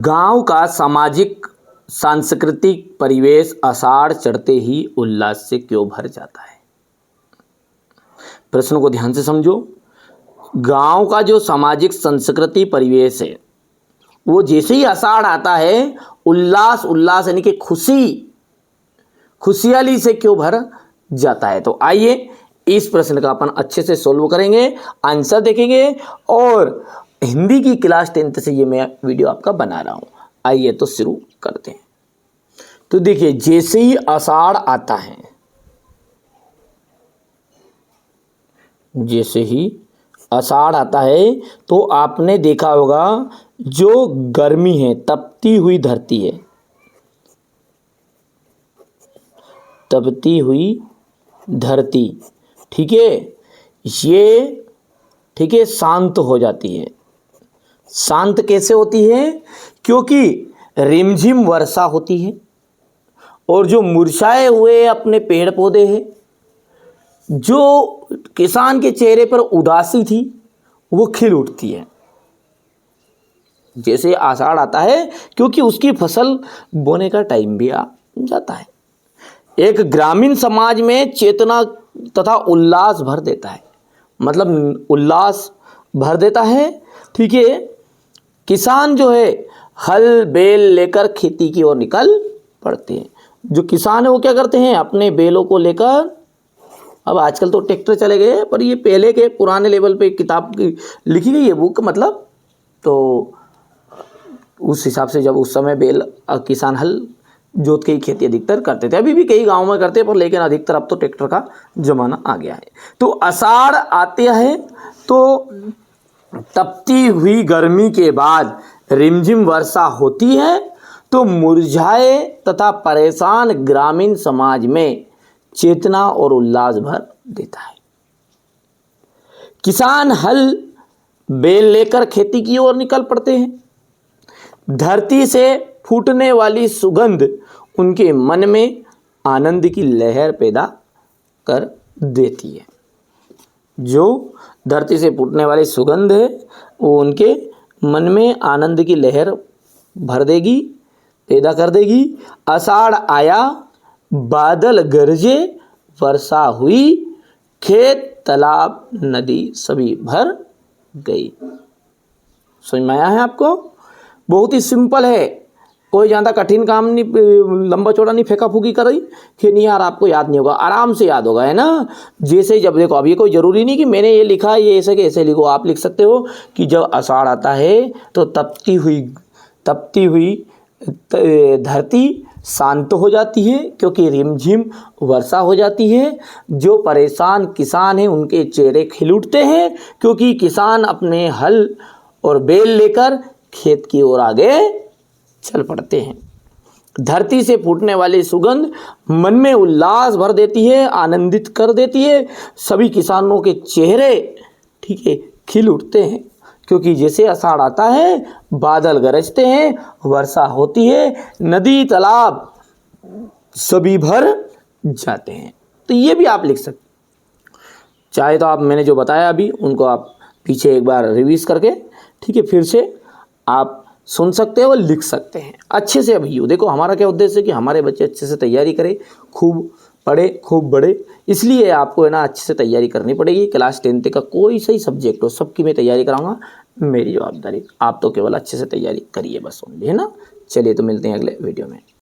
गांव का सामाजिक सांस्कृतिक परिवेश आषाढ़ चढ़ते ही उल्लास से क्यों भर जाता है। प्रश्न को ध्यान से समझो। गांव का जो सामाजिक संस्कृति परिवेश है वो जैसे ही आषाढ़ आता है उल्लास उल्लास यानी कि खुशहाली से क्यों भर जाता है। तो आइए इस प्रश्न का अपन अच्छे से सोल्व करेंगे, आंसर देखेंगे और हिंदी की क्लास 10th से ये मैं वीडियो आपका बना रहा हूं। आइए तो शुरू करते हैं। तो देखिए जैसे ही आषाढ़ आता है, जैसे ही आषाढ़ आता है तो आपने देखा होगा जो गर्मी है, तपती हुई धरती है, तपती हुई धरती, ठीक है, ये ठीक है शांत हो जाती है। शांत कैसे होती है? क्योंकि रिमझिम वर्षा होती है और जो मुरझाए हुए अपने पेड़ पौधे हैं, जो किसान के चेहरे पर उदासी थी वो खिल उठती है जैसे आषाढ़ आता है, क्योंकि उसकी फसल बोने का टाइम भी आ जाता है। एक ग्रामीण समाज में चेतना तथा उल्लास भर देता है, मतलब उल्लास भर देता है, ठीक है। किसान जो है हल बैल लेकर खेती की ओर निकल पड़ते हैं। जो किसान है वो क्या करते हैं, अपने बैलों को लेकर, अब आजकल तो ट्रैक्टर चले गए पर ये पहले के पुराने लेवल पे किताब की लिखी गई है बुक, मतलब तो उस हिसाब से जब उस समय बैल किसान हल जोत के ही खेती अधिकतर करते थे। अभी भी कई गांव में करते हैं पर लेकिन अधिकतर अब तो ट्रैक्टर का जमाना आ गया है। तो आषाढ़ आते है तो तपती हुई गर्मी के बाद रिमझिम वर्षा होती है तो मुरझाए तथा परेशान ग्रामीण समाज में चेतना और उल्लास भर देता है। किसान हल बैल लेकर खेती की ओर निकल पड़ते हैं। धरती से फूटने वाली सुगंध उनके मन में आनंद की लहर पैदा कर देती है। जो धरती से फूटने वाली सुगंध है वो उनके मन में आनंद की लहर भर देगी, पैदा कर देगी। आषाढ़ आया, बादल गरजे, वर्षा हुई, खेत तालाब नदी सभी भर गई। समझ में आया है आपको? बहुत ही सिंपल है, कोई ज़्यादा कठिन काम नहीं, लंबा चौड़ा नहीं फेंका फूकी कर रही कि नहीं यार आपको याद नहीं होगा, आराम से याद होगा, है ना। जैसे जब देखो अभी कोई ज़रूरी नहीं कि मैंने ये लिखा ये ऐसे के ऐसे लिखो, आप लिख सकते हो कि जब आषाढ़ आता है तो तपती हुई धरती शांत हो जाती है क्योंकि रिमझिम वर्षा हो जाती है। जो परेशान किसान हैं उनके चेहरे खिल उठते हैं क्योंकि किसान अपने हल और बैल लेकर खेत की ओर आगे चल पड़ते हैं। धरती से फूटने वाली सुगंध मन में उल्लास भर देती है, आनंदित कर देती है। सभी किसानों के चेहरे ठीक है खिल उठते हैं क्योंकि जैसे आषाढ़ आता है बादल गरजते हैं, वर्षा होती है, नदी तालाब सभी भर जाते हैं। तो ये भी आप लिख सकते, चाहे तो आप मैंने जो बताया अभी उनको आप पीछे एक बार रिवीज करके ठीक है फिर से आप सुन सकते हो, लिख सकते हैं अच्छे से। अभी देखो हमारा क्या उद्देश्य है कि हमारे बच्चे अच्छे से तैयारी करें, खूब पढ़े खूब बढ़े, इसलिए आपको है ना अच्छे से तैयारी करनी पड़ेगी। क्लास 10th का कोई सही सब्जेक्ट हो सबकी मैं तैयारी कराऊंगा, मेरी जवाबदारी। आप तो केवल अच्छे से तैयारी करिए बस ओनली, है ना। चलिए तो मिलते हैं अगले वीडियो में।